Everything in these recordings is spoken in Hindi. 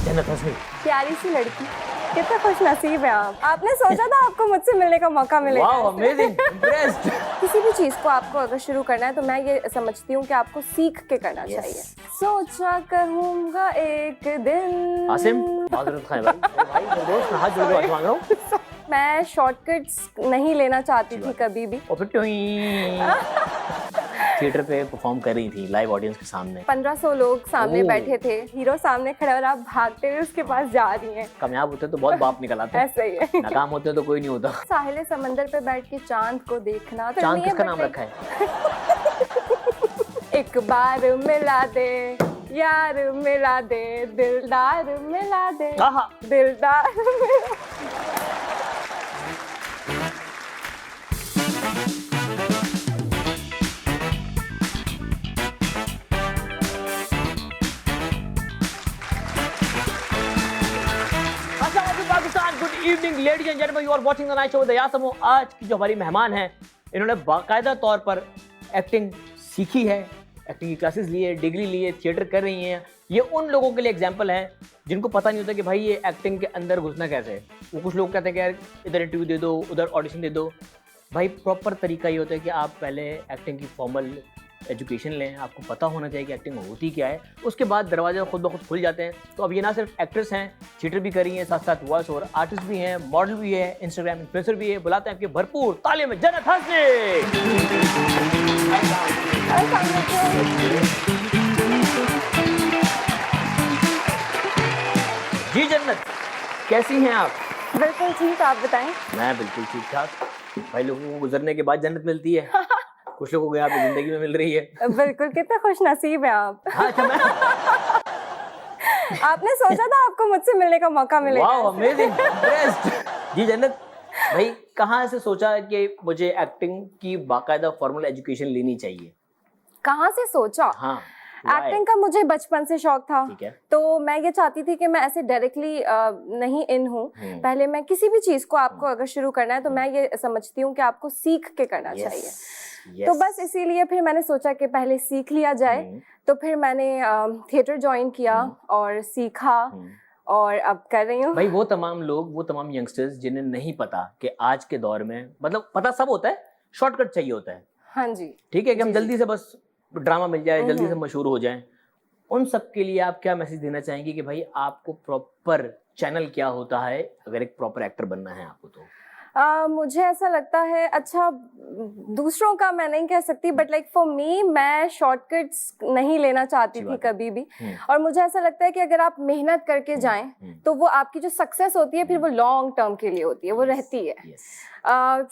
जन्नत हंसनी। प्यारी सी लड़की, कितना खुश नसीब है आप। आपने सोचा था आपको मुझसे मिलने का मौका मिलेगा? Wow, amazing, impressed. किसी भी चीज को आपको अगर शुरू करना है तो मैं ये समझती हूँ कि आपको सीख के करना चाहिए। सोचा कहूँगा एक दिन। आसिम, माजरत खाए भाई, मेरे दोस्त, मैं हाथ जोड़ के माफी मांग रहा हूँ। मैं शॉर्टकट्स नहीं लेना चाहती थी कभी भी। और फिर थिएटर पे परफॉर्म कर रही थी लाइव ऑडियंस के सामने। 1500 लोग सामने बैठे थे, हीरो सामने खड़े और आप भागते हुए उसके पास जा रही हैं। कामयाब होते तो बहुत बाप निकल आते, ऐसा ही है। नाकाम होते तो कोई नहीं होता। साहिल समंदर पे बैठ के चांद को देखना। चांद किसका नाम रखा है? एक बार मिला दे यार, मिला दे दिलदार, मिला दे दिलदार, मिला। Pakistan, good evening ladies and gentleman, you are watching the night show with यासमो। आज की जो हमारी मेहमान हैं, इन्होंने बाकायदा तौर पर एक्टिंग सीखी है, एक्टिंग की क्लासेस ली है, डिग्री ली है, थिएटर कर रही हैं। ये उन लोगों के लिए एग्जाम्पल है जिनको पता नहीं होता कि भाई ये एक्टिंग के अंदर घुसना कैसे है। वो कुछ लोग कहते हैं कि यार इधर इंटरव्यू दे दो, उधर ऑडिशन दे दो। भाई प्रॉपर तरीका ये होता है कि आप पहले एक्टिंग की फॉर्मल एजुकेशन लें, आपको पता होना चाहिए कि एक्टिंग होती क्या है, उसके बाद दरवाजे खुद ब खुद खुल जाते हैं। तो अब ये ना सिर्फ एक्ट्रेस हैं, थिएटर भी कर रही हैं, साथ साथ वॉइस ओवर आर्टिस्ट भी हैं, मॉडल भी है, इंस्टाग्राम इन्फ्लुएंसर भी है। बुलाते हैं आपके भरपूर तालियों में जन्नत हंसनी। जी जन्नत, कैसी हैं आप? बिल्कुल ठीक, आप बताएं। मैं बिल्कुल ठीक ठाक। भाई लोगों को गुजरने के बाद जन्नत मिलती है, कुछ लोगों को यहाँ पे जिंदगी में मिल रही है। बिल्कुल, कितना खुश नसीब है आप। हाँ, अच्छा, मैं आपने सोचा था आपको मुझसे मिलने का मौका मिलेगा? Wow, amazing, impressed. जी जन्नत भाई, कहाँ से सोचा कि मुझे एक्टिंग की बाकायदा फॉर्मल एजुकेशन लेनी चाहिए? कहाँ से सोचा? हाँ, एक्टिंग का मुझे बचपन से शौक था। ठीक है। तो मैं ये चाहती थी कि मैं ऐसे डायरेक्टली नहीं इन हूँ। पहले मैं किसी भी चीज को आपको अगर शुरू करना है तो मैं ये समझती हूँ कि आपको सीख के करना चाहिए। तो बस इसीलिए फिर मैंने सोचा कि पहले सीख लिया जाए। तो फिर मैंने थिएटर ज्वाइन किया और सीखा और अब कर रही हूँ। भाई वो तमाम लोग, वो तमाम यंगस्टर्स जिन्हें नहीं पता कि आज के दौर में, मतलब पता सब होता है, शॉर्टकट चाहिए होता है। हाँ जी, ठीक है कि हम जल्दी से बस ड्रामा मिल जाए, जल्दी से मशहूर हो जाएं। उन सब के लिए आप क्या मैसेज देना चाहेंगे कि भाई आपको प्रॉपर चैनल क्या होता है अगर एक प्रॉपर एक्टर बनना है आपको? तो मुझे ऐसा लगता है, अच्छा दूसरों का मैं नहीं कह सकती, बट लाइक फॉर मी, मैं शॉर्टकट्स नहीं लेना चाहती थी कभी भी। और मुझे ऐसा लगता है कि अगर आप मेहनत करके जाएं तो वो आपकी जो सक्सेस होती है फिर वो लॉन्ग टर्म के लिए होती है, वो रहती है।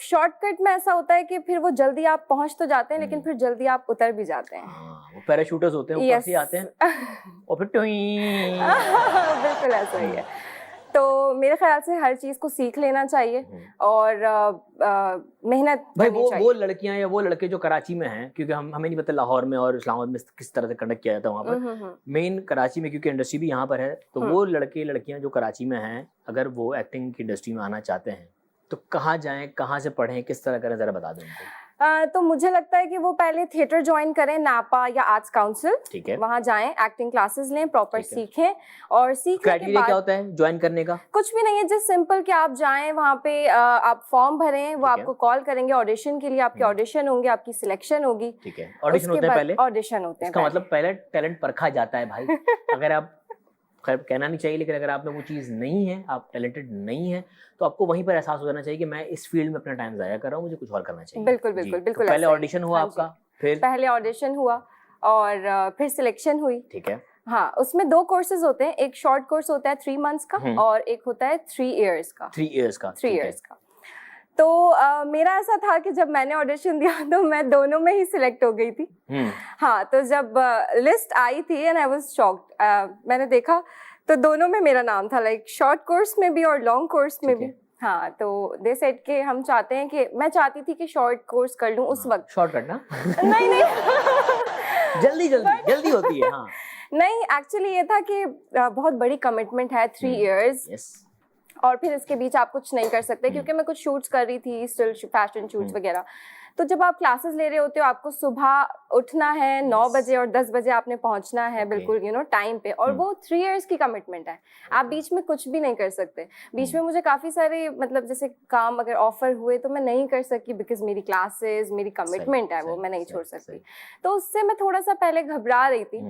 शॉर्टकट में ऐसा होता है कि फिर वो जल्दी आप पहुंच तो जाते हैं लेकिन फिर जल्दी आप उतर भी जाते हैं। वो पैराशूटर्स होते हैं, ऊपर से आते हैं और फिर बिल्कुल ऐसा ही है। तो मेरे ख्याल से हर चीज को सीख लेना चाहिए और मेहनत भाई करनी चाहिए। वो लड़कियां या वो लड़के जो कराची में हैं, क्योंकि हमें नहीं पता लाहौर में और इस्लामाबाद में किस तरह से कंडक्ट किया जाता है वहाँ पर। मेन कराची में, क्योंकि इंडस्ट्री भी यहाँ पर है, तो वो लड़के लड़कियां जो कराची में हैं, अगर वो एक्टिंग की इंडस्ट्री में आना चाहते हैं तो कहाँ जाएं, कहाँ से पढ़ें, किस तरह करें, जरा बता दें उनको। तो मुझे लगता है कि वो पहले थिएटर ज्वाइन करें, नापा या आर्ट्स काउंसिल, ठीक है, वहाँ जाएं, एक्टिंग क्लासेस लें, प्रॉपर सीखें। और सीखने के बाद क्या होता है ज्वाइन करने का? कुछ भी नहीं है, जस्ट सिंपल कि आप जाएं वहाँ पे, आप फॉर्म भरें, वो आपको कॉल करेंगे ऑडिशन के लिए, आपके ऑडिशन होंगे, आपकी सिलेक्शन होगी। ठीक है, ऑडिशन होते हैं पहले? ऑडिशन होते हैं। इसका मतलब पहले टैलेंट परखा जाता है भाई। अगर आप, खैर कहना नहीं चाहिए, लेकिन अगर आप में वो चीज़ नहीं है, आप टैलेंटेड नहीं है, तो आपको वहीं पर एहसास हो जाना चाहिए कि मैं इस फील्ड में अपना टाइम जाया कर रहा हूँ, मुझे कुछ और करना चाहिए। बिल्कुल बिल्कुल बिल्कुल। तो पहले ऑडिशन हुआ आपका, फिर पहले ऑडिशन हुआ और फिर सिलेक्शन हुई। ठीक है। हाँ, उसमें 2 कोर्सेज होते हैं, एक शॉर्ट कोर्स होता है 3 मंथ्स का और एक होता है 3 इयर्स का। 3 इयर्स का। तो मेरा ऐसा था कि जब मैंने ऑडिशन दिया तो मैं दोनों में ही सिलेक्ट हो गई थी। हाँ, तो जब लिस्ट आई थी एंड आई वाज शॉक्ड, मैंने देखा तो दोनों में मेरा नाम था, लाइक शॉर्ट कोर्स में भी और लॉन्ग कोर्स में भी। हाँ, तो दे सेड कि हम चाहते हैं कि, मैं चाहती थी कि शॉर्ट कोर्स कर लूं उस वक्त। शॉर्टकट ना? नहीं जल्दी होती है। हाँ, नहीं, एक्चुअली ये था कि बहुत बड़ी कमिटमेंट है, 3 इयर्स, और फिर इसके बीच आप कुछ नहीं कर सकते, क्योंकि मैं कुछ शूट्स कर रही थी, स्टिल फैशन शूट्स वगैरह। तो जब आप क्लासेस ले रहे होते हो, आपको सुबह उठना है 9 बजे और 10 बजे आपने पहुंचना है बिल्कुल टाइम पे, और वो 3 इयर्स की कमिटमेंट है। आप बीच में कुछ भी नहीं कर सकते। बीच में मुझे काफी सारे मतलब जैसे काम अगर ऑफर हुए तो मैं नहीं कर सकी, बिकॉज मेरी क्लासेस, मेरी कमिटमेंट है, वो मैं नहीं छोड़ सकती। तो उससे मैं थोड़ा सा पहले घबरा रही थी,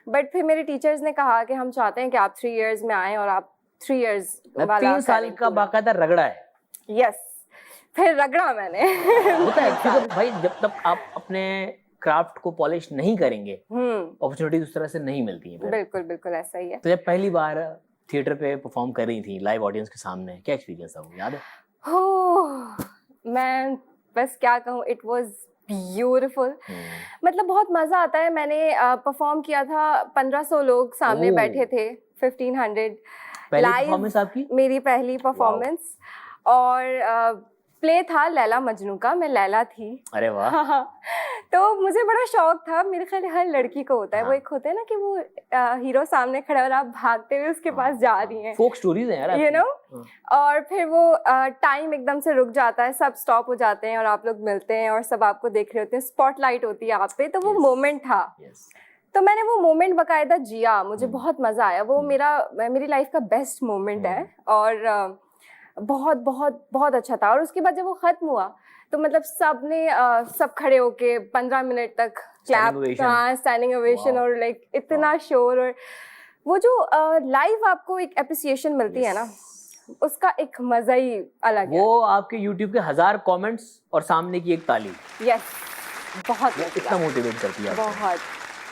बट फिर मेरे टीचर्स ने कहा कि हम चाहते हैं कि आप 3 इयर्स में आए और आप 3 इयर्स वाला 3 साल का बाकायदा रगड़ा है। यस, फिर रगड़ा मैंने। होता है क्योंकि भाई जब तक आप अपने क्राफ्ट को पॉलिश नहीं करेंगे, अपॉर्चुनिटी उस तरह से नहीं मिलती है। बिल्कुल बिल्कुल ऐसा ही है। तो जब पहली बार थिएटर पे परफॉर्म कर रही थी लाइव ऑडियंस के सामने, क्या एक्सपीरियंस था वो याद है? मैं बस क्या कहूँ, इट वाज ब्यूटीफुल। मतलब बहुत मजा आता है। मैंने परफॉर्म किया था, 1500 लोग सामने बैठे थे, 1500 परफॉर्मेंस आपकी? मेरी पहली परफॉर्मेंस। और प्ले था लैला मजनू का, मैं लैला थी। अरे वाह। तो मुझे बड़ा शौक था, मेरे ख्याल हर लड़की को होता है। वो एक होता है ना कि वो हीरो सामने खड़ा है और आप भागते हुए उसके पास जा रही हैं। फोक स्टोरीज हैं यार, यू नो। और फिर वो टाइम एकदम से रुक जाता है, सब स्टॉप हो जाते हैं और आप लोग मिलते हैं और सब आपको देख रहे होते हैं, स्पॉटलाइट होती है आप पे। तो वो मोमेंट था। तो मैंने वो मोमेंट बकायदा जिया, मुझे बहुत मजा आया। वो मेरी लाइफ का बेस्ट मोमेंट है और बहुत बहुत बहुत अच्छा था। और उसके बाद जब वो खत्म हुआ तो मतलब सब खड़े होके 15 मिनट तक क्लैप, स्टैंडिंग ओवेशन और लाइक इतना शोर। और वो जो लाइव आपको एक एप्रिसिएशन मिलती है ना, उसका एक मजा ही अलग है। वो आपके YouTube के 1000 कमेंट्स और सामने की एक ताली, यस, बहुत इतना मोटिवेट करती है बहुत।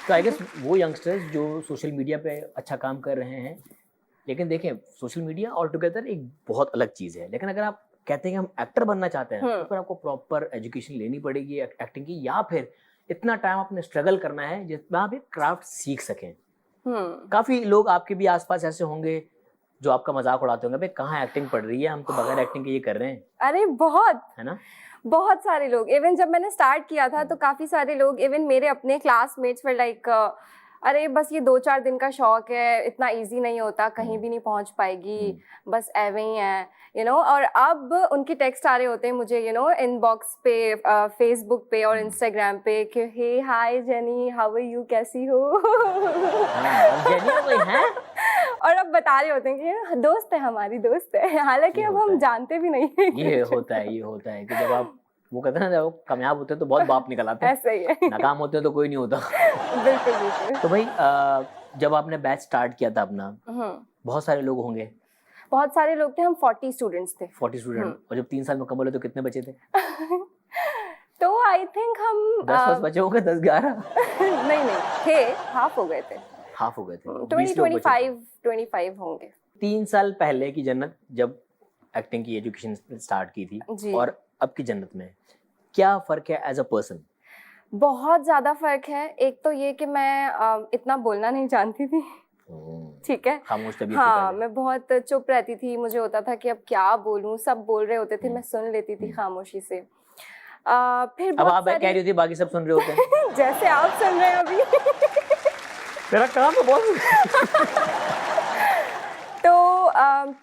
तो आई गेस वो यंगस्टर्स जो सोशल मीडिया पे अच्छा काम कर रहे हैं, लेकिन देखें सोशल मीडिया ऑल टुगेदर एक बहुत अलग चीज़ है। लेकिन अगर आप कहते हैं कि हम एक्टर बनना चाहते हैं तो फिर आपको प्रॉपर एजुकेशन लेनी पड़ेगी एक्टिंग की, या फिर इतना टाइम आपने स्ट्रगल करना है जिसमें आप एक क्राफ्ट सीख सकें। काफ़ी लोग आपके भी आसपास ऐसे होंगे जो आपका मजाक उड़ाते होंगे, भाई कहाँ एक्टिंग पढ़ रही है, हम तो बगैर एक्टिंग के ये कर रहे हैं। अरे बहुत, है ना, बहुत सारे लोग। इवन जब मैंने स्टार्ट किया था तो काफी सारे लोग, इवन मेरे अपने क्लासमेट्स वर लाइक, अरे बस ये 2-4 दिन का शौक है, इतना इजी नहीं होता, कहीं भी नहीं पहुंच पाएगी, बस एवे ही है और अब उनके टेक्स्ट आ रहे होते हैं मुझे इनबॉक्स पे, फेसबुक पे और इंस्टाग्राम पे कि हे हाय जेनी, हाउ आर यू, कैसी हो? जेनी कोई है? और अब बता रहे होते हैं कि दोस्त है, हमारी दोस्त है, हालांकि अब हम जानते भी नहीं। ये होता है कि जब आप वो कहते हैं ना, जब कामयाब होते हैं तो बहुत बाप निकल आते हैं, ऐसा ही है। नाकाम होते हैं तो कोई नहीं होता। बिल्कुल बिल्कुल। तो भाई जब आपने बैच स्टार्ट किया था अपना, बहुत सारे लोग होंगे? बहुत सारे लोग थे, हम 40 स्टूडेंट्स थे। 40 स्टूडेंट। और जब 3 साल मुकम्मल हुए तो कितने बचे थे? तो आई थिंक हम 10 बचे होंगे, 10-11। नहीं थे, हाफ हो गए थे। 25 होंगे। 3 साल पहले की जन्नत जब एक्टिंग की एजुकेशन स्टार्ट की थी और अब की जन्नत में क्या फर्क है एज अ पर्सन? बहुत ज्यादा फर्क है। एक तो ये कि मैं इतना बोलना नहीं जानती थी, ठीक है, खामोश तबीयत। हाँ, मैं बहुत चुप रहती थी। मुझे होता था कि अब क्या बोलूं, सब बोल रहे होते थे, मैं सुन लेती थी खामोशी से। फिर अब आप कह रही होती, बाकी सब सुन रहे होते हैं। जैसे आप सुन रहे हैं अभी। मेरा काम है बहुत। तो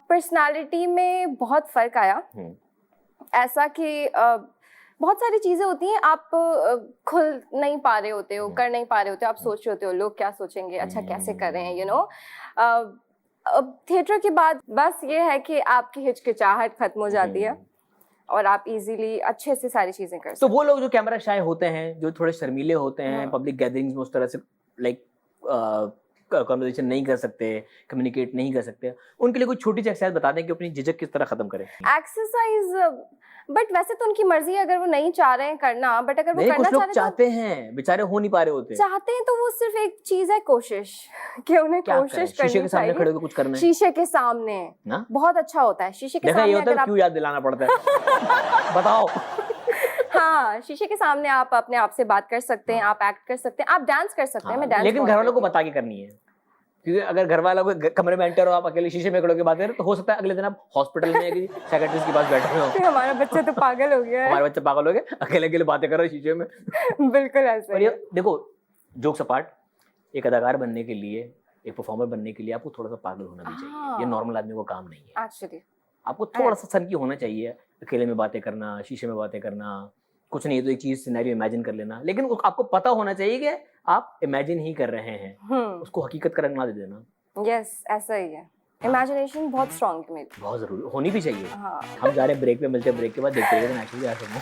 पर्सनालिटी में बहुत फर्क आया, ऐसा कि बहुत सारी चीजें होती हैं, आप खुल नहीं पा रहे होते हो, कर नहीं पा रहे होते हो, आप सोच रहे होते हो लोग क्या सोचेंगे, अच्छा कैसे कर रहे हैं, अब थिएटर के बाद बस ये है कि आपकी हिचकिचाहट खत्म हो जाती है और आप इजीली अच्छे से सारी चीजें कर सकते हैं। तो वो लोग जो कैमरा शाय होते हैं, जो थोड़े शर्मीले होते हैं, पब्लिक गैदरिंग्स में उस तरह से लाइक कन्वर्सेशन नहीं कर सकते, कम्युनिकेट नहीं कर सकते, उनके लिए कोई छोटी सी एक्सरसाइज बता दें कि अपनी झिझक किस तरह खत्म करें। एक्सरसाइज, बट वैसे तो उनकी मर्जी है अगर वो नहीं चाह रहे हैं करना, बट अगर वो करना कुछ लोग चाहते हैं, बेचारे हो नहीं पा रहे होते, चाहते हैं, तो वो सिर्फ एक चीज है, कोशिश, कि उन्हें कोशिश करनी चाहिए। शीशे के सामने खड़े होकर कुछ करना है। शीशे के सामने ना बहुत अच्छा होता है। शीशे के सामने अगर आप, क्यों याद दिलाना पड़ता है? बताओ। हाँ, शीशे के सामने आप अपने आप से बात कर सकते हैं, आप एक्ट कर सकते हैं, आप डांस कर सकते हैं। मैं डांस, लेकिन घर वालों को बता के करनी है, क्योंकि अगर घर वालों को कमरे में एंटर हो, आप अकेले शीशे में खड़े होकर बात करें, तो हो सकता है अगले दिन आप हॉस्पिटल में साइकियाट्रिस्ट के पास बैठे हो, हमारा बच्चा तो पागल हो गया है, हमारा बच्चा पागल हो गया, अकेले अकेले बातें कर रहे शीशे में। बिल्कुल ऐसा। और ये देखो, जोक्स अपार्ट, एक अदाकार बनने के लिए, एक परफॉर्मर बनने के लिए आपको थोड़ा सा पागल होना भी चाहिए। ये नॉर्मल आदमी को काम नहीं है एक्चुअली। आपको थोड़ा सा सनकी होना चाहिए, अकेले में बातें करना, शीशे में बातें करना, कुछ नहीं है तो एक चीज सिनेरियो इमेजिन कर लेना, लेकिन आपको पता होना चाहिए कि आप इमेजिन ही कर रहे हैं, उसको हकीकत का रंग ना दे देना। यस, ऐसा ही है। इमेजिनेशन बहुत स्ट्रांग है मेरी। बहुत जरूरी होनी भी चाहिए। हाँ। हम जा रहे हैं ब्रेक पे, मिलते हैं ब्रेक के बाद, देखते हैं नेचुरल यासमो।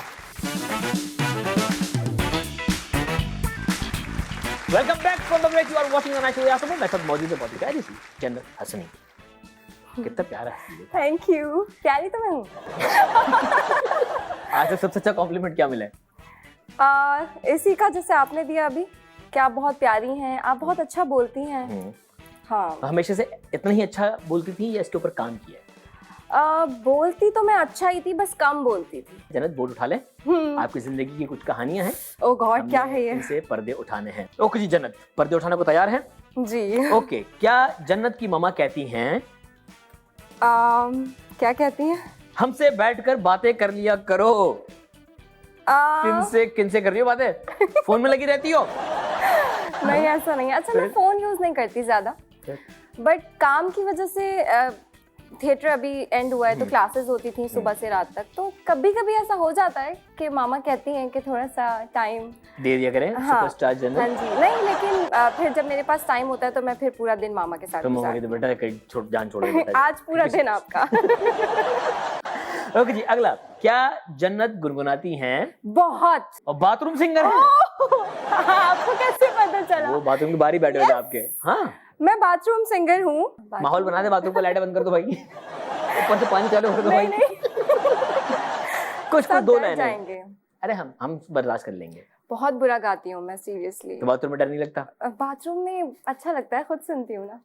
Welcome back from the break, you are watching the natural यासमो। मैं सब मौजूद है बहुत प्यारी सी जन्नत हसनी। कितना प्यारा है। Thank you. प्यारी तो मैं हूँ। आज तक सबसे अच्छा कॉम्प्लीमेंट क्या मिला है? इसी का जैसे आपने दिया अभी, कि आप बहुत प्यारी हैं, आप बहुत अच्छा बोलती हैं। हाँ। हमेशा से इतना ही अच्छा बोलती थी या इसके ऊपर काम किया है? बोलती तो मैं अच्छा ही थी, बस कम बोलती थी। जन्नत बोर्ड उठा ले। आपकी जिंदगी की कुछ कहानियां हैं। ओह गॉड, क्या है ये? इनसे पर्दे उठाने हैं। ओके जी जन्नत, पर्दे उठाने को तैयार हैं? जी। ओके, क्या जन्नत की मम्मा कहती हैं क्या कहती हैं? हमसे बैठकर बातें कर लिया करो। किनसे कर रही हो बातें? फोन में लगी रहती हो? नहीं ऐसा नहीं है। अच्छा, मैं फोन यूज नहीं करती ज्यादा, बट काम की वजह से थिएटर अभी एंड हुआ है तो क्लासेस होती थी सुबह से रात तक, तो कभी कभी ऐसा हो जाता है कि मामा कहती हैं कि थोड़ा सा टाइम दे दिया करें। हाँ, सुपरस्टार जन्नत। हाँ जी। नहीं, लेकिन फिर जब मेरे पास टाइम होता है तो मैं फिर पूरा दिन मामा के साथ तो मामा कहते बेटा कहीं जान छोड़ बेटा। आज पूरा दिन आपका। ओके जी, अगला, क्या जन्नत गुनगुनाती हैं? बहुत। और बाथरूम सिंगर है? आपको कैसे पता चला? वो बाथरूम की बारी बैठे हुए थे आपके। हाँ, मैं बाथरूम सिंगर हूँ। माहौल बना दे, बाथरूम को लाइटें बंद कर दो भाई, ऊपर से पानी चालू कर दो भाई। नहीं। कुछ दो लाइनें जाएंगे। अरे हम बर्दाश्त कर लेंगे। बहुत बुरा गाती हूँ मैं, सीरियसली। तो बाथरूम में डर नहीं लगता? बाथरूम में अच्छा लगता है, खुद सुनती हूँ ना।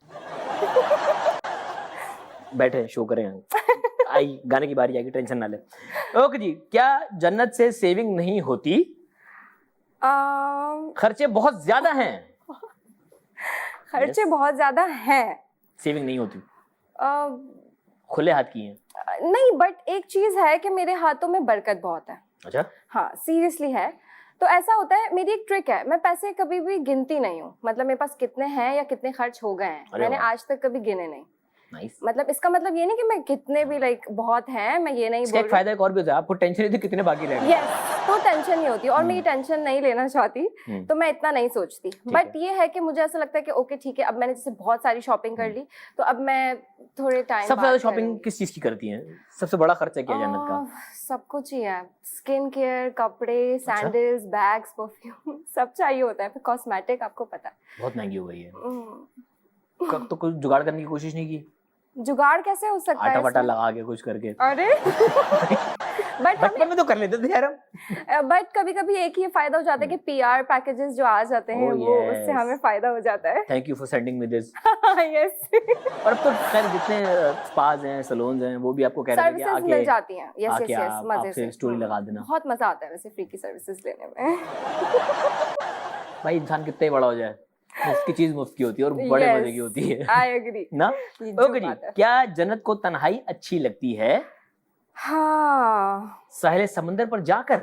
बैठे शो करें। आई गाने की बारी आएगी, टेंशन ना ले। ओके जी, क्या जन्नत से सेविंग नहीं होती? खर्चे बहुत ज्यादा हैं। खर्चे बहुत ज्यादा हैं, सेविंग नहीं होती। खुले हाथ की हैं। नहीं, बट एक चीज है कि मेरे हाथों में बरकत बहुत है। अच्छा। हाँ, सीरियसली है। तो ऐसा होता है, मेरी एक ट्रिक है, मैं पैसे कभी भी गिनती नहीं हूँ। मतलब मेरे पास कितने हैं या कितने खर्च हो गए हैं, मैंने आज तक कभी गिने नहीं। Nice. मतलब इसका मतलब ये नहीं कि मैं कितने भी लाइक बहुत हैं, मैं ये नहीं बोल रही। एक फायदा एक और भी होता है, आपको टेंशन नहीं थी कितने बाकी रह गए। यस, तो टेंशन नहीं होती, और मैं ये टेंशन नहीं लेना चाहती, तो मैं इतना नहीं सोचती। बट ये है कि मुझे ऐसा लगता है कि ओके ठीक है, अब मैंने जैसे बहुत सारी शॉपिंग कर ली, तो अब मैं थोड़े टाइम सबसे ज्यादा शॉपिंग किस चीज की करती हैं? सबसे बड़ा खर्चा क्या है जन्नत का? सब कुछ ही है। स्किन केयर, कपड़े, सैंडल्स, बैग्स, परफ्यूम, सब चाहिए होता है। फिर कॉस्मेटिक, आपको पता है बहुत महंगी हो गई है। कब तो कुछ जुगाड़ करने की कोशिश नहीं की? जुगाड़ कैसे हो सकता है? आटा वाटा लगा के कुछ करके। अरे बचपन में तो कर लेते थे यार हम। बट कभी कभी एक ही फायदा हो जाता है कि पीआर पैकेजेस जो आ जाते हैं, वो उससे हमें फायदा हो जाता है। Thank you for sending me this. Yes. और अब तो खैर जितने स्पाज हैं, सैलून्स हैं, वो भी आपको कह रहे हैं कि सर्विसेज मिल जाती हैं। यस यस यस, मजे से स्टोरी लगा देना। बहुत मजा आता है वैसे फ्री की सर्विसेज लेने में। भाई इंसान कितना ही बड़ा हो जाए, मुफ्त की चीज मुफ्त की होती है और बड़े मजे की होती है। आई एग्री ना? ओके जी, क्या जन्नत को तन्हाई अच्छी लगती है? हाँ। साहिल समंदर पर जाकर?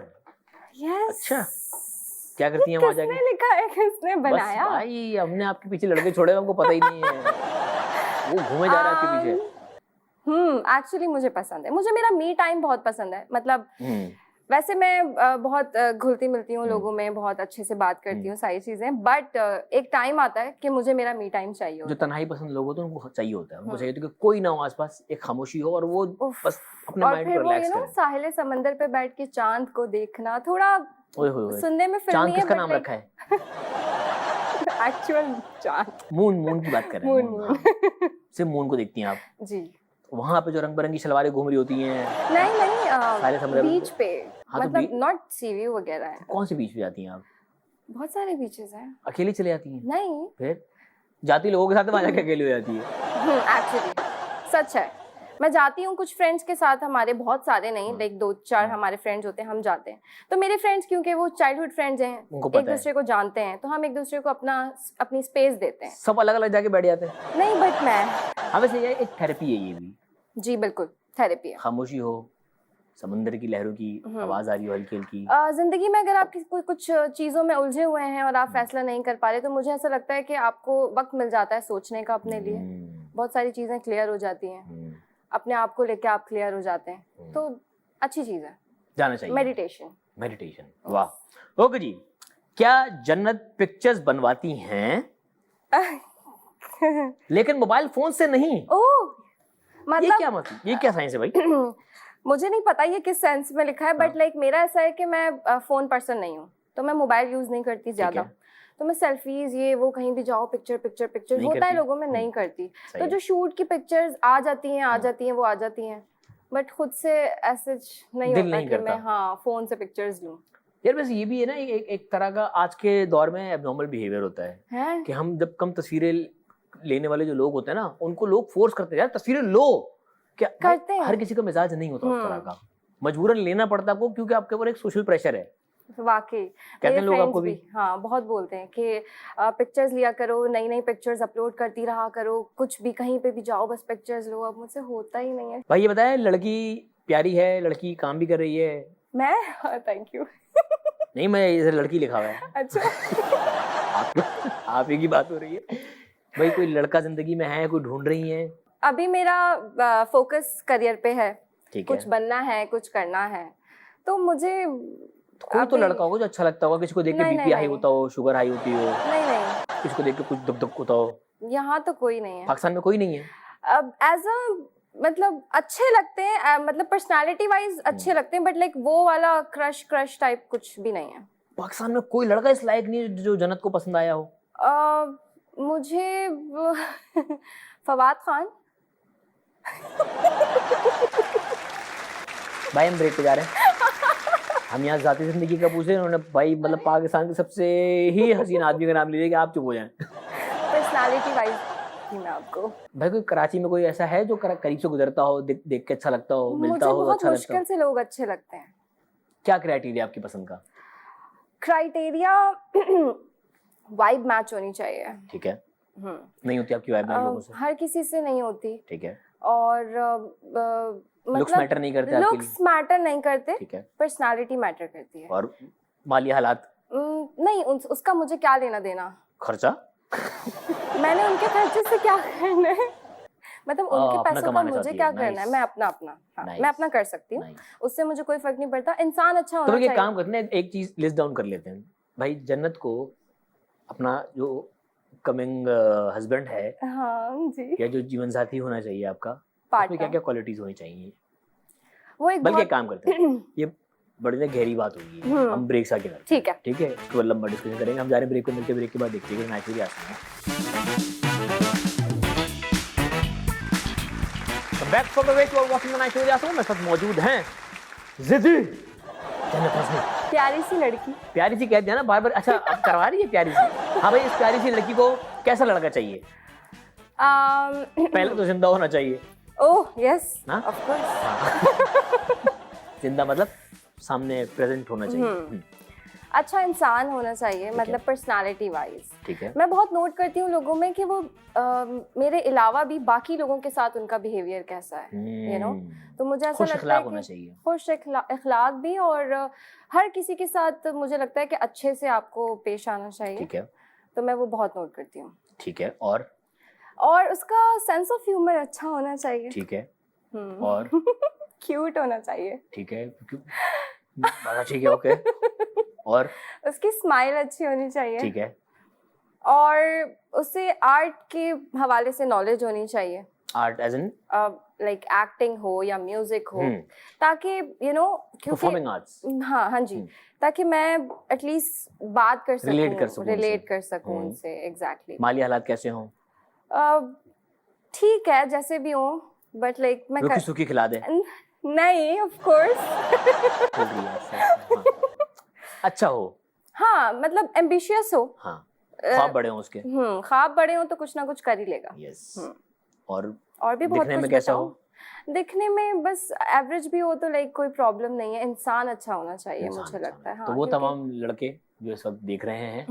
यस। अच्छा, क्या करती हैं वहां जाके? किसने लिखा है, किसने बनाया? बस भाई हमने आपके पीछे लड़के छोड़े, हमको पता ही नहीं है। वो घूमे जा रहा है आपके पीछे। एक्चुअली मुझे पसंद है, मुझे मेरा मी टाइम बहुत पसंद है। मतलब वैसे मैं बहुत घुलती मिलती हूँ लोगों में, बहुत अच्छे से बात करती हूँ, सारी चीजें, बट एक टाइम आता है कि मुझे मेरा मी टाइम चाहिए होता है। जो तन्हाई पसंद लोग होते हैं उनको चाहिए होता है, उनको चाहिए होता है कि कोई ना हो आसपास, एक खामोशी हो और वो बस अपने माइंड को रिलैक्स करें। साहिल समंदर पे बैठ के चांद को देखना थोड़ा सुनने में फिल्मी है। चांद किसका नाम रखा है? एक्चुअल चांद, मून की बात कर रहे हैं। मून सिर्फ मून को देखती हैं आप जी? वहाँ पे जो रंग बिरंगी शलवारें घूम रही होती हैं। नहीं, बीच पे। हाँ, मतलब नॉट सी व्यू वगैरह है। कौन से बीच पे जाती हैं आप? बहुत सारे बीचेस हैं। अकेली चले जाती हैं? नहीं, फिर जाती लोगों के साथ, वहाँ जाके अकेली हो जाती है। एक्चुअली सच है, मैं जाती हूँ कुछ फ्रेंड्स के साथ, हमारे बहुत सारे नहीं, लाइक 2-4 हमारे फ्रेंड्स होते हैं, हम जाते हैं। तो मेरे फ्रेंड्स क्योंकि वो चाइल्डहुड फ्रेंड्स हैं, एक दूसरे को जानते हैं, तो हम एक दूसरे को अपनी स्पेस देते हैं। सब अलग अलग जाके बैठ जाते हैं? नहीं, बट मैं हमें से एक थेरेपी है ये भी। जी बिल्कुल, थेरेपी है। खामोशी हो, समुद्र की लहरों की आवाज आ रही हो हल्की हल्की। जिंदगी में अगर आप कुछ चीजों में उलझे हुए हैं और आप फैसला नहीं कर पा रहे, तो मुझे ऐसा लगता है कि आपको वक्त मिल जाता है सोचने का अपने लिए। बहुत सारी चीजें क्लियर हो जाती हैं, अपने आप को लेके आप क्लियर हो जाते हैं, तो अच्छी चीज है, जाना चाहिए। मेडिटेशन। मेडिटेशन, वाह। ओके जी, क्या जन्नत पिक्चर्स बनवाती हैं लेकिन मोबाइल फोन से नहीं? ओह, ये क्या मतलब, ये क्या साइंस है भाई? मुझे नहीं पता ये किस सेंस में लिखा है, बट लाइक मेरा ऐसा है कि मैं फोन पर्सन नहीं हूँ, तो मैं मोबाइल यूज नहीं करती ज्यादा। तो मैं सेल्फीज ये वो कहीं भी जाओ पिक्चर पिक्चर पिक्चर होता है लोगों में, नहीं करती। तो जो शूट की पिक्चर्स आ जाती हैं वो आ जाती हैं, बट खुद से ऐसे नहीं होता कि मैं फोन से पिक्चर्स लूं। यार वैसे ये भी है ना, एक तरह का आज के दौर में एब्नॉर्मल बिहेवियर होता है कि हम जब कम तस्वीरें लेने वाले जो लोग होते हैं ना, उनको लोग फोर्स करते हैं यार तस्वीरें लो, क्या करते हैं? हर किसी का मिजाज नहीं होता उस तरह का, मजबूरन लेना पड़ता आपको क्योंकि आपके ऊपर एक सोशल प्रेशर है। वाकई कहते हैं लोग आपको भी, हाँ बहुत बोलते हैं कि पिक्चर्स लिया करो, नई नई पिक्चर्स अपलोड करती रहा करो, कुछ भी कहीं पे भी जाओ बस पिक्चर्स लो। अब मुझसे होता ही नहीं है। भाई ये बताएं, लड़की प्यारी है, लड़की काम भी कर रही है? मैं थैंक यू नहीं, मैं इधर लड़की लिखा हुआ है। अच्छा आप ही की बात हो रही है भाई। कोई लड़का जिंदगी में है, कोई ढूंढ रही है? अभी मेरा फोकस करियर पे है, कुछ है। बनना है, कुछ करना है, तो मुझे कोई तो लड़का होगा जो अच्छा लगता होगा, किसी को देख के बीपी हाई होता हो, शुगर हाई होती हो। नहीं, किसी को देख के कुछ दुख दुख होता हो। यहाँ तो कोई नहीं है, पाकिस्तान में कोई नहीं है। अब एज अ मतलब अच्छे लगते हैं, मतलब पर्सनालिटी वाइज अच्छे लगते हैं, बट लाइक वो वाला क्रश टाइप कुछ भी नहीं है। पाकिस्तान में कोई लड़का इस लायक नहीं जो जन्नत को पसंद आया हो? मुझे फवाद खान। भाई हम ब्रेक पे जा रहे हैं, हम यहाँ जाती जिंदगी का पूछे, उन्होंने भाई मतलब पाकिस्तान के सबसे ही हसीन आदमी का नाम लिया कि आप चुप हो जाएं। पर्सनालिटी वाइज ही मैं आपको। भाई कोई कराची में कोई ऐसा है जो करीब से गुजरता हो, देख के अच्छा लगता हो, मिलता हो, बहुत अच्छा मुश्किल से लोग अच्छे लगते हैं। क्या क्राइटेरिया आपकी पसंद का? क्राइटेरिया वाइब मैच होनी चाहिए। ठीक है। नहीं होती आपकी वाइब मैच लोगों से? हर किसी से नहीं होती। ठीक है। और लुक्स मैटर नहीं करते? लुक्स मैटर नहीं करते। ठीक है। पर्सनालिटी मैटर करती है। और माली हालात? नहीं, उसका मुझे क्या लेना देना। खर्चा? मैंने उनके खर्चे से क्या करना है, मतलब उनके पैसों का मुझे क्या करना है। मैं अपना मैं अपना कर सकती हूँ, उससे मुझे कोई फर्क नहीं पड़ता। इंसान अच्छा होना चाहिए। तो काम करते हैं, एक चीज लिस्ट डाउन कर लेते हैं भाई। जन्नत को अपना जो कमिंग हस्बैंड है, हाँ जी, या जो जीवन साथी होना चाहिए आपका, उसमें क्या क्या क्वालिटीज होनी चाहिए? वो एक बल्कि काम करते हैं, ये बड़ी गहरी बात होगी, हम ब्रेक से आगे करते हैं। ठीक है, तो लंबा डिस्कशन करेंगे। हम जा रहे हैं ब्रेक पे, मिलते ब्रेक के बाद देखते हैं नेचुरली आसान है। Back from the wait, you are watching the night show with Yasmeen. मेरे साथ मौजूद हैं जिद्दी जन्नत हसनी, प्यारी सी लड़की। प्यारी सी कह दिया ना बार बार। अच्छा, अब करवा रही है प्यारी सी। हाँ भाई, इस प्यारी सी लड़की को कैसा लड़का चाहिए? पहले तो जिंदा होना चाहिए। Oh yes, of course. जिंदा मतलब सामने प्रेजेंट होना चाहिए। अच्छा इंसान होना चाहिए, मतलब पर्सनालिटी वाइज। ठीक है। मैं बहुत नोट करती हूँ लोगों में कि वो मेरे अलावा भी बाकी लोगों के साथ उनका बिहेवियर कैसा है, यू नो। तो मुझे ऐसा लगता है कि खुश अखलाक भी, और हर किसी के साथ मुझे लगता है कि अच्छे से आपको पेश आना चाहिए। ठीक है। तो मैं वो बहुत नोट करती हूँ। ठीक है। और उसका सेंस ऑफ ह्यूमर अच्छा होना चाहिए। ठीक है। और क्यूट होना चाहिए। ठीक है। ठीक है, ओके। और उसकी स्माइल अच्छी होनी चाहिए। ठीक है। और उसे आर्ट के हवाले से नॉलेज होनी चाहिए। Art as in like acting हो या म्यूजिक हो, ताकि यू नो, परफॉर्मिंग आर्ट्स। हाँ जी, ताकि मैं एटलीस्ट बात कर सकूं, रिलेट कर सकूं उनसे। एग्जैक्टली। माली हालात कैसे हों? ठीक है, जैसे भी हो, बट लाइक मैं रूखी सूखी खिला दे? नहीं, ऑफ कोर्स। अच्छा हो, हाँ, मतलब एम्बिशियस हो। हाँ, ख्वाब बड़े हों उसके। ख्वाब बड़े हों तो कुछ ना कुछ कर ही लेगा। यस। और भी बहुत दिखने में कैसा हो? दिखने में बस एवरेज भी हो तो लाइक कोई प्रॉब्लम नहीं है। इंसान अच्छा होना चाहिए, मुझे लगता है। हाँ, तो वो तमाम लड़के जो इस वक्त देख रहे हैं,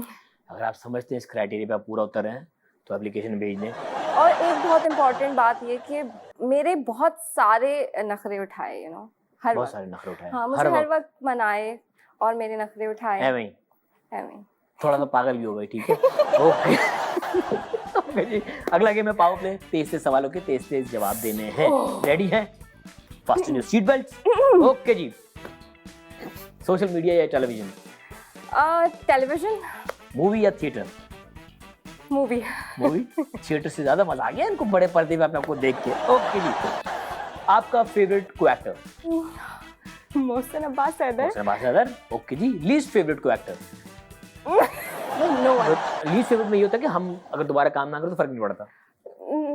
अगर आप समझते हैं इस क्राइटेरिया पे आप पूरा उतर रहे हैं, तो एप्लीकेशन भेज दें। और एक बहुत इम्पोर्टेंट बात ये कि मेरे बहुत सारे नखरे उठाए, यू नो, बहुत सारे नखरे उठाए। हाँ, मुझे हर वक्त मनाए और मेरे नखरे उठाए। एवं थोड़ा सा पागल भी हो गई। ठीक है, ओके जी। अगला गेम है पावर प्ले। 23 से सवालों के 23 जवाब देने हैं। रेडी हैं? Fasten your seat belt. Okay जी, सोशल मीडिया या टेलीविजन? टेलीविजन, मूवी या थिएटर? मूवी। मूवी। थिएटर से ज्यादा मजा आ गया इनको बड़े पर्दे पे अपने आपको देख के। ओके जी, आपका फेवरेट को एक्टर? मोहसिन अब्बास हैदर। मोहसिन अब्बास हैदर। ओके जी, लीस्ट फेवरेट को actor? No one. Least favourite में ये होता है कि हम अगर दोबारा काम ना करें तो फर्क नहीं पड़ता।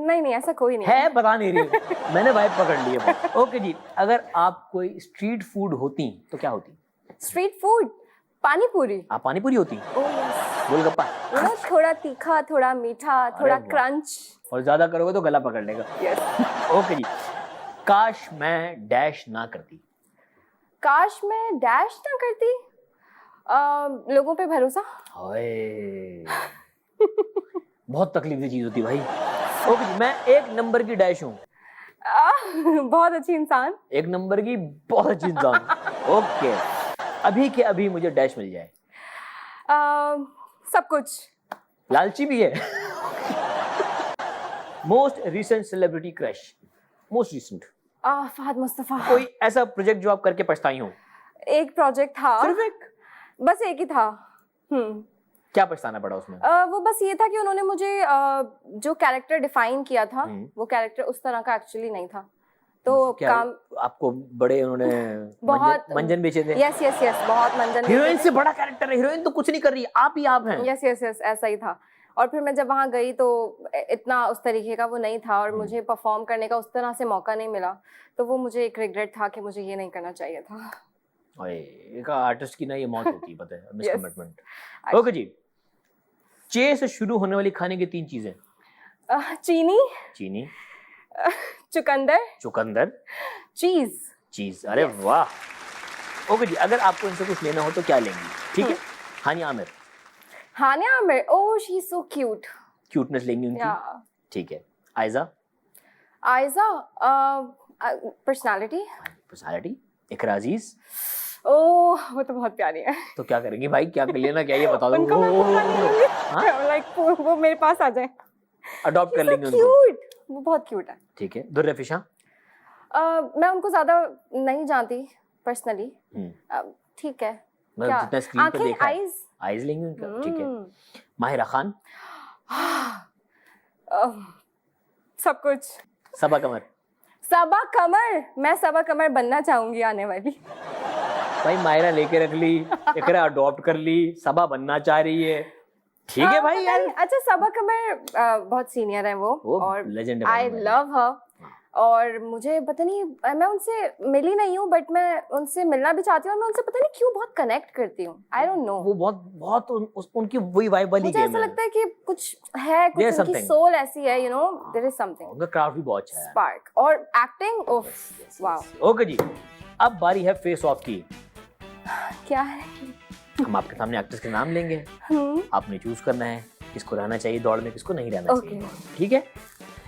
नहीं, ऐसा कोई नहीं है, बता नहीं रही हूँ। मैंने वाइब पकड़ ली है। ओके जी, अगर आप कोई स्ट्रीट फूड होती तो क्या होती? स्ट्रीट फूड, पानी पूरी। आप पानी पूरी होती? Oh yes. गोलगप्पा? थोड़ा तीखा, थोड़ा मीठा, थोड़ा वाह। क्रंच। और ज्यादा करोगे तो गला पकड़ लेगा। यस। ओके जी, काश मैं डैश ना करती। काश मैं डैश ना करती। लोगों पे भरोसा। हाय, बहुत तकलीफ दी चीज होती भाई। ओके जी, मैं एक नंबर की डैश हूँ। बहुत अच्छी इंसान। एक नंबर की बहुत अच्छी इंसान। ओके, अभी के अभी मुझे डैश मिल जाए। सब कुछ। लालची भी है। Most recent celebrity crush? Most recent Fahad Mustafa. कोई ऐसा प्रोजेक्ट जो आप करके पछताई हो? एक प्रोजेक्ट था, सिर्फ एक? बस एक ही था। क्या पछताना पड़ा उसमें? वो बस ये था कि उन्होंने मुझे जो कैरेक्टर डिफाइन किया था, वो कैरेक्टर उस तरह का एक्चुअली नहीं था। तो क्या काम आपको बड़े उन्होंने बहुत मंजन बेचे थे? यस यस यस, बहुत मंजन। हीरोइन से बड़ा कैरेक्टर है, हीरोइन तो कुछ नहीं कर रही, आप ही आप हैं। यस यस यस, ऐसा ही था। और फिर मैं जब वहाँ गई तो इतना उस तरीके का वो नहीं था और मुझे परफॉर्म करने का उस तरह से मौका नहीं मिला। तो वो मुझे एक रिग्रेट था कि मुझे ये नहीं करना चाहिए था। एक आर्टिस्ट की ना ये मौत होती है, पता है, मिसकमिटमेंट। ओके जी, चे से शुरू होने वाली खाने की 3 चीजें? चीनी, चीनी, चुकंदर, चुकंदर, चीज। चीज। अरे वाह। ओके जी, अगर आपको इनसे कुछ लेना हो तो क्या लेंगी? ठीक है, Hania Aamir. Hania Aamir, oh she is so cute. Cuteness लेंगी उनकी? ठीक है। आयजा? आयजा, पर्सनालिटी। पर्सनालिटी। इकरा अजीज? ओह वो तो बहुत प्यारी है। तो क्या करेंगी भाई, क्या लेना क्या, ये बता दो। उनको मैं पूरा ले लूंगी, लाइक वो मेरे पास आ जाए। अडॉप्ट कर लेंगे उनको। क्यूट, वो बहुत क्यूट है। ठीक है। दुर्रे फिशा? मैं उनको ज्यादा नहीं जानती पर्सनली। ठीक है। मतलब जितना स्क्रीन पे देखा है। आईज? आईज लेंगे उनका, ठीक है। माहिरा खान? सब कुछ। सबा कमर? सबा कमर, मैं सबा कमर बनना चाहूंगी आने वाली। भाई माहिरा लेके रख ली, इकरा अडॉप्ट कर ली, सबा बनना चाह रही है। ठीक है भाई यार। अच्छा, सबा कमर बहुत सीनियर है वो और लेजेंड है। आई लव हर। और मुझे पता नहीं, मैं उनसे मिली नहीं हूँ बट मैं उनसे मिलना भी चाहती हूँ। और मैं उनसे पता नहीं क्यों बहुत कनेक्ट करती हूँ। आई डोंट नो, वो बहुत उनकी वही वाइब वाली मुझे गेम ऐसा है। लगता है कि कुछ है, कुछ There's उनकी something. सोल ऐसी है, you know, there is something. उनका क्राफ्ट भी बहुत अच्छा है। स्पार्क और एक्टिंग, ओफ वाओ। ओके जी, अब बारी है फेस ऑफ की। क्या है? हम आपके सामने एक्टर्स के नाम लेंगे, आपने चूज करना है किसको रहना चाहिए दौड़ में, किसको नहीं रहना चाहिए। ठीक है।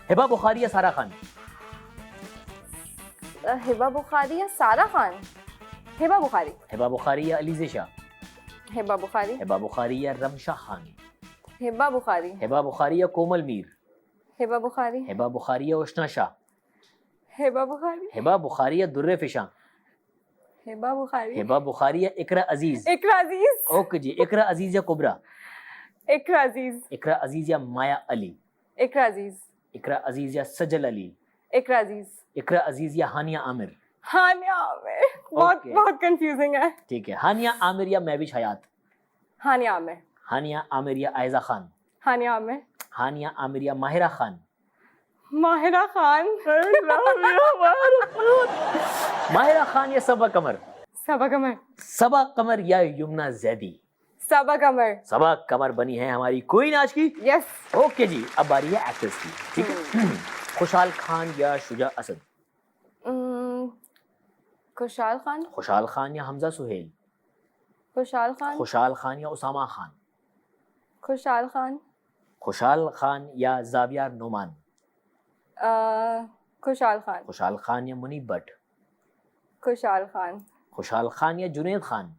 हिबा बुखारी या सारा खान? हिबा बुखारी या सारा खान? हिबा बुखारी। हिबा बुखारी या अलीज़े शाह? हिबा बुखारी। हिबा बुखारी या रमशा खान? हिबा बुखारी। हिबा बुखारी या कोमल मीर? हिबा बुखारी। हिबा बुखारी या उष्णा शाह? हिबा बुखारी। हिबा बुखारी या दुर्रे फिशा? हिबा बुखारी। हिबा बुखारी या इकरा अजीज? इकरा अजीज। ओके जी, इकरा अजीज या कुबरा? इकरा अजीज। इकरा अजीज या माया अली? इकरा अजीज। इकरा अजीज या सजल अली? इकरा अजीज। इकरा अजीज या हानिया आमिर? हानिया आमिर। बहुत कंफ्यूजिंग है। ठीक है। हानिया आमिर या महविश हयात? हानिया आमिर। हानिया आमिर या आयजा खान? हानिया आमिर। हानिया आमिर या माहिरा खान? माहिरा खान। माहिरा खान या सबा कमर? सबा कमर। सबा कमर या युमना जैदी? सबा कमर। सबा कमर बनी है हमारी क्वीन आज की। यस। ओके जी, अब बारी है एक्टर्स की। ठीक है। खुशाल खान या शुजा असद? खुशाल खान। खुशाल खान या हमजा सुहेल? खुशाल खान। खुशाल खान या उसामा खान? खुशाल खान। खुशाल खान या जाविया नोमान? खुशाल खान। खुशाल खान या मुनीब भट्ट? खुशाल खान। खुशाल खान या जुनैद खान?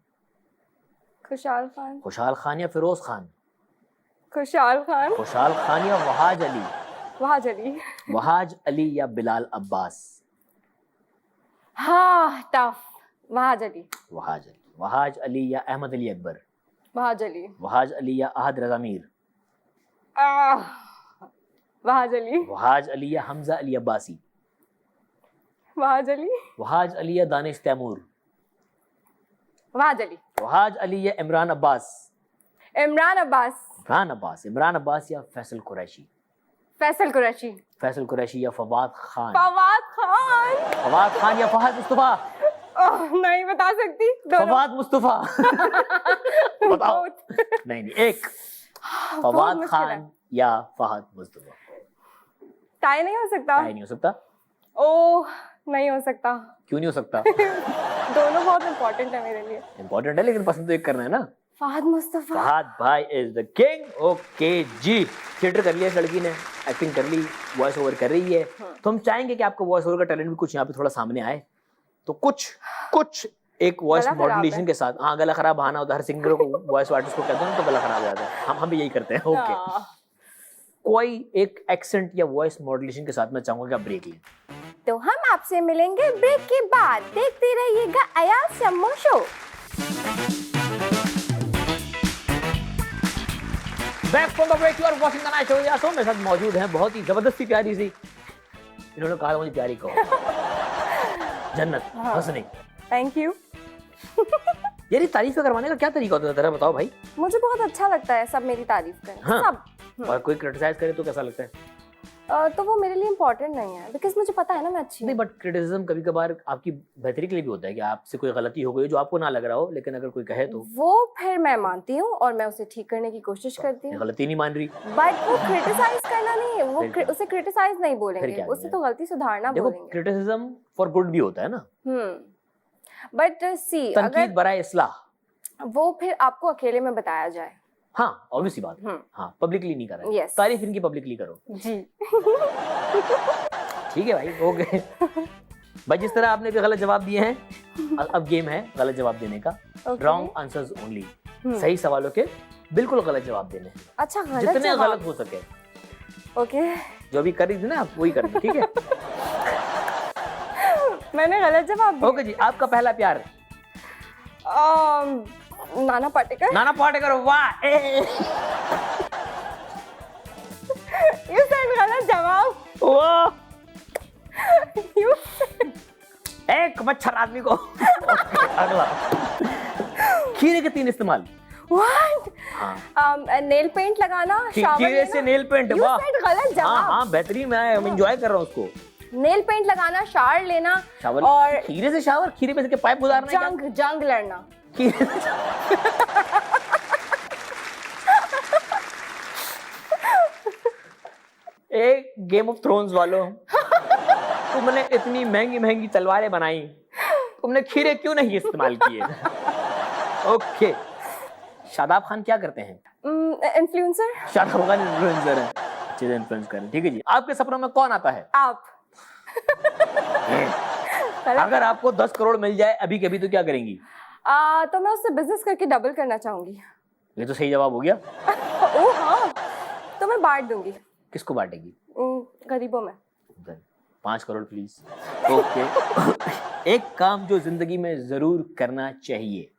खुशाल खान। खुशाल खान या फिरोज खान? खुशाल खान। खुशाल खान या वहाज अली? वहाज अली। वहाज अली या बिलाल अब्बास? हाँ टफ। वहाज अली। वहाज अली। वहाज अली या अहमद अली अकबर? वहाज अली। वहाज अली या अहद रजा मीर? वहाज अली। वहाज अली या हमजा अली अब्बासी? वहाज अली। वहाज अली या दानिश तैमूर? वहाज अली। वहाज अली या इमरान अब्बास? इमरान अब्बास। इमरान अब्बास। इमरान अब्बास या फैसल कुरैशी? फैसल कुरैशी। फैसल कुरैशी या फवाद खान? फवाद खान। फवाद खान या फहद मुस्तफा? नहीं बता सकती। फवाद मुस्तफा। बताओ। नहीं नहीं, एक फवाद खान या फहद मुस्तफा। टाई नहीं हो सकता? टाई नहीं हो सकता। ओह नहीं हो सकता। क्यों नहीं हो सकता? दोनों बहुत इम्पोर्टेंट है मेरे लिए। इम्पोर्टेंट है लेकिन पसंद तो एक करना है ना। फहद मुस्तफा। फहद भाई इज द किंग। ओके जी, थिएटर कर लिया इस लड़की ने, एक्टिंग कर ली, वॉइस ओवर कर रही है। तो हम चाहेंगे कि आपका वॉइस ओवर का टैलेंट भी कुछ यहाँ पे थोड़ा सामने आए। तो कुछ एक वॉइस मॉड्यूलेशन के साथ। हाँ, गला खराब आना होता है, हर सिंगर को वॉइस आर्टिस्ट को कहते हैं तो गला खराब हो जाता है। हम भी यही करते हैं। ओके, कोई एक एक्सेंट या वॉइस मॉड्यूलेशन के साथ मैं चाहूंगा कि आप ब्रेक लें। तो हम आपसे मिलेंगे ब्रेक के बाद। देखते रहिएगा Ayaz Samoo show. Back from the break, you are watching the night show. यार मेरे साथ मौजूद हैं बहुत ही जबरदस्ती प्यारी सी, इन्होंने कहा मुझे प्यारी कहो, जन्नत हसनी। Thank you. यार ये तारीफ करवाने का क्या तरीका होता है तेरा, बताओ भाई। मुझे बहुत अच्छा लगता है सब मेरी तारीफ करें। हाँ। सब। और कोई क्रिटिसाइज करे तो कैसा लगता है? तो वो मेरे लिए इम्पोर्टेंट नहीं है, बिकॉज मुझे पता है ना मैं अच्छी नहीं, बट क्रिटिसिज्म कभी कभार आपकी बेहतरी के लिए भी होता है कि आपसे कोई गलती हो गई जो आपको ना लग रहा हो, लेकिन अगर कोई कहे तो वो फिर मैं मानती हूँ और मैं उसे ठीक करने की कोशिश करती हूँ। गलती नहीं मान रही, बट वो क्रिटिसाइज करना नहीं है, वो उसे क्रिटिसाइज नहीं बोलेंगे, उसे तो गलती सुधारना देखो बोलेंगे। क्रिटिसिज्म फॉर गुड भी होता है ना। बट सी तनकीद बराए इस्लाह वो फिर आपको अकेले में बताया जाए। हाँ, ऑब्वियसली बात है। हाँ, पब्लिकली नहीं करा। Yes. तारीफ इनकी पब्लिकली करो जी। ठीक है भाई, ओके। भाई जिस तरह आपने भी गलत जवाब दिए हैं, अब गेम है गलत जवाब देने का। रॉन्ग आंसर्स ओनली, सही सवालों के बिल्कुल गलत जवाब देने। अच्छा, गलत जितने जवाब? गलत हो सके। ओके। जो भी कर रही थी ना आप वही करना, ठीक है? मैंने गलत जवाब दिया। ओके जी, आपका पहला प्यार? नाना पाटेकर। नाना पाटेकर, वाह। You said गलत जवाब। वाह, You एक मच्छर आदमी को। अगला, खीरे के 3 इस्तेमाल। What? हाँ। नेल पेंट लगाना, शावर खीरे से नेल पेंट, वाह। You said गलत जवाब। हाँ हाँ, बेहतरीन, मैं एंजॉय कर रहा हूँ उसको। नेल पेंट लगाना, शावर लेना, शावर, और खीरे से शावर, खीरे पे से के पाइप गुजारना है क्या? जंग लड़ना। खीरे से एक गेम ऑफ थ्रोन्स वालों, तुमने इतनी महंगी महंगी तलवारें बनाई, तुमने खीरे क्यों नहीं इस्तेमाल किए? ओके, शादाब खान क्या करते हैं? इन्फ्लुएंसर। शादाब खान इन्फ्लुएंसर है, अच्छे से इन्फ्लुएंस करें। ठीक है जी, आपके सपनों में कौन आता है? आप। अगर आपको 10 करोड़ मिल जाए अभी कभी तो क्या करेंगी? तो मैं उससे बिजनेस करके डबल करना चाहूंगी। ये तो सही जवाब हो गया। ओह हाँ, तो मैं बांट दूंगी। किसको बांटेगी? गरीबों में। 5 करोड़ प्लीज। ओके। एक काम जो जिंदगी में जरूर करना चाहिए?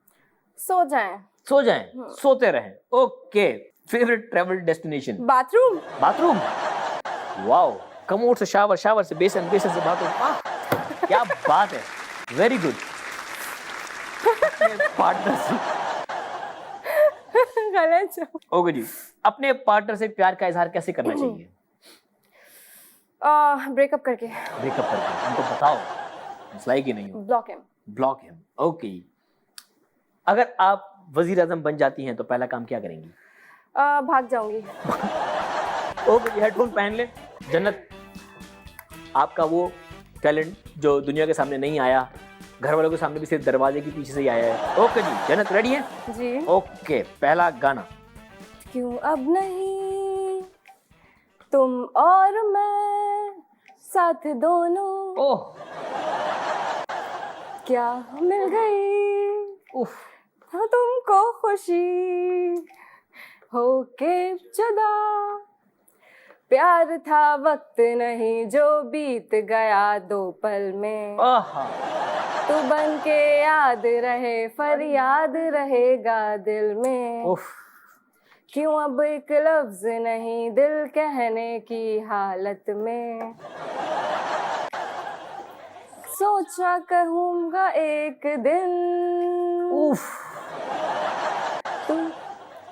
सो जाएं। सो जाएं, सोते रहें। Okay. Favourite travel destination? Bathroom. Bathroom, wow. Commode से शावर, शावर से बेसन, बेसन से बाथरूम, वाह क्या बात है, वेरी गुड। पार्टनर से, गलत। ओके जी, अपने पार्टनर से प्यार का इजहार कैसे करना चाहिए? ब्रेकअप करके। ब्रेकअप करके, उनको बताओ मसला ही कि नहीं हो। Block him. Block him, okay. अगर आप वजीर आजम बन जाती हैं तो पहला काम क्या करेंगी? भाग जाऊंगी। ओके, हेडफोन पहन ले। जन्नत, आपका वो टैलेंट जो दुनिया के सामने नहीं आया, घर वालों के सामने भी सिर्फ दरवाजे के पीछे से ही आया है। ओके जी, जन्नत रेडी है? जी। ओके, पहला गाना। क्यों अब नहीं तुम और मैं साथ दोनों, ओह, क्या मिल गई उफ, हाँ तुमको खुशी होके जुदा, प्यार था वक्त नहीं जो बीत गया 2 पल में। आहा, तू बन के याद रहे, फरियाद रहेगा दिल में। उफ, क्यों अब एक लफ्ज नहीं दिल कहने की हालत में। सोचा कहूँगा एक दिन उफ, तू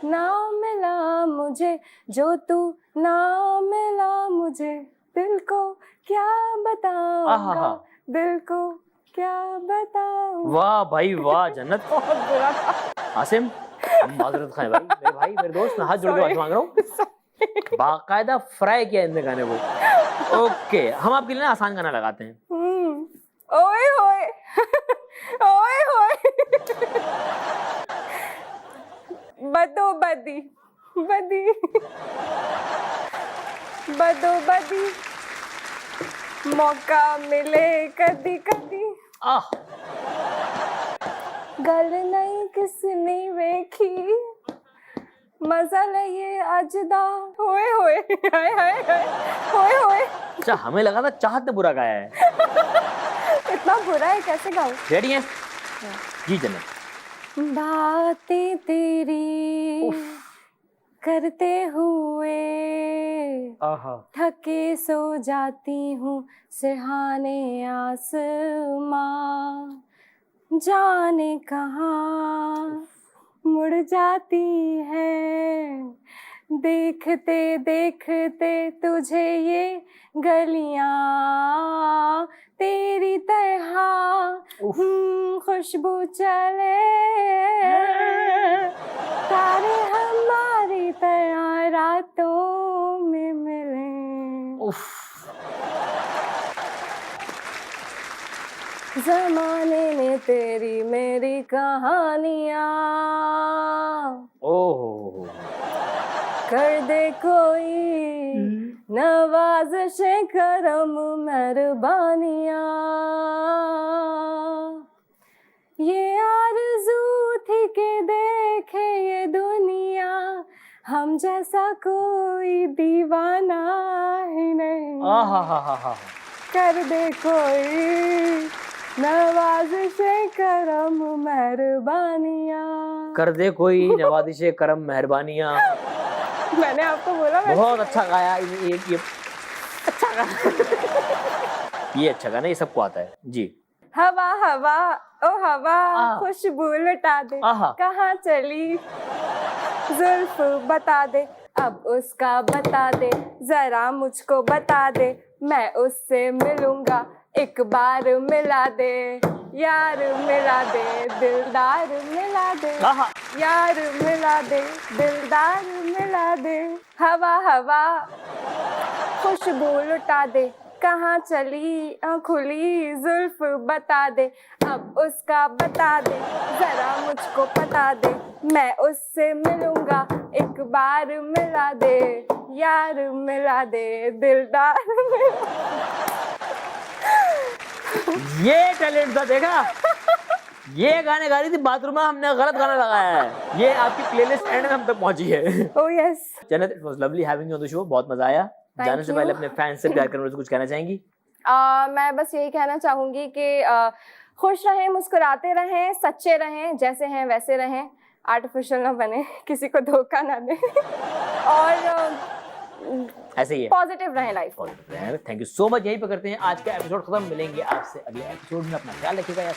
ना मिला मुझे, जो तू ना मिला मुझे, दिल को क्या बताऊंगा, आहा। दिल को क्या बताऊं। वाह भाई वाह जन्नत। बहुत बुरा था। आसिम, हम माजरत खाएं भाई, मेरे दोस्त, मैं हाथ जोड़ के माफी मांग रहा हूँ। बाकायदा फ्राई किया इनने गाने को। ओके, हम आपके लिए ना आसान गाना लगाते हैं। ओए होए ओए होए बदो बदी बदी बदो बदी, मौका मिले कदी कदी, आह, गल नहीं किसने वेखी, मजा लइए अजदा। होए होए हाय हाय हाय होए होए। अच्छा, हमें लगा था चाहत ने बुरा गाया है। इतना बुरा है, कैसे गाऊं? रेडी हैं? जी जन्नत। बातें तेरी करते हुए आहा, थके सो जाती हूँ, सिरहाने आसमां जाने कहाँ मुड़ जाती है, देखते देखते तुझे ये गलियां तेरी तरह खुशबू चले, तारे हमारी तरह रातों में मिले। उफ, ज़माने में तेरी मेरी कहानियाँ ओह, कर दे कोई नवाज़िशें करम मेहरबानियाँ। ये आरज़ू थी कि देखे ये दुनिया, हम जैसा कोई दीवाना ही नहीं। आहा हा हा हा। कर दे कोई नवाज़िशें करम मेहरबानियाँ। कर दे कोई नवाज़िशे करम मेहरबानियाँ। मैंने आपको बोला बहुत अच्छा गाया ये अच्छा गाना। ये अच्छा गाना, ये सबको आता है जी। हवा हवा ओ हवा आ। खुशबू लुटा दे, आहा। कहाँ चली जुल्फ बता दे, अब उसका बता दे, जरा मुझको बता दे, मैं उससे मिलूंगा, एक बार मिला दे, यार मिला दे, दिलदार मिला दे, आहा। यार मिला दे, दिलदार मिला दे। हवा हवा खुशबू लुटा दे, कहाँ चली खुली जुल्फ बता दे, अब उसका बता दे, जरा मुझको पता दे, मैं उससे मिलूंगा, एक बार मिला दे, यार मिला दे, दिलदार मिला। ये टैलेंट था, देखा? ये गाने गा रही थी बाथरूम में, हमने गलत गाना लगाया है। ये आपकी प्लेलिस्ट एंड में हम तक पहुंची है। ओह यस जन्नत, it was lovely having you on the show, बहुत मजा आया। जाने से पहले अपने फैंस से प्यार करने वालों से कुछ कहना चाहेंगी? मैं बस यही कहना चाहूंगी कि खुश रहें, मुस्कुराते रहें, सच्चे रहें, जैसे हैं वैसे रहें, आर्टिफिशियल ना बने, किसी को धोखा ना दें और ऐसे ही है, पॉजिटिव रहें लाइफ में। Thank you so much. यहीं पे करते हैं आज का एपिसोड खत्म, मिलेंगे आपसे अगले एपिसोड में। अपना ख्याल रखिएगा।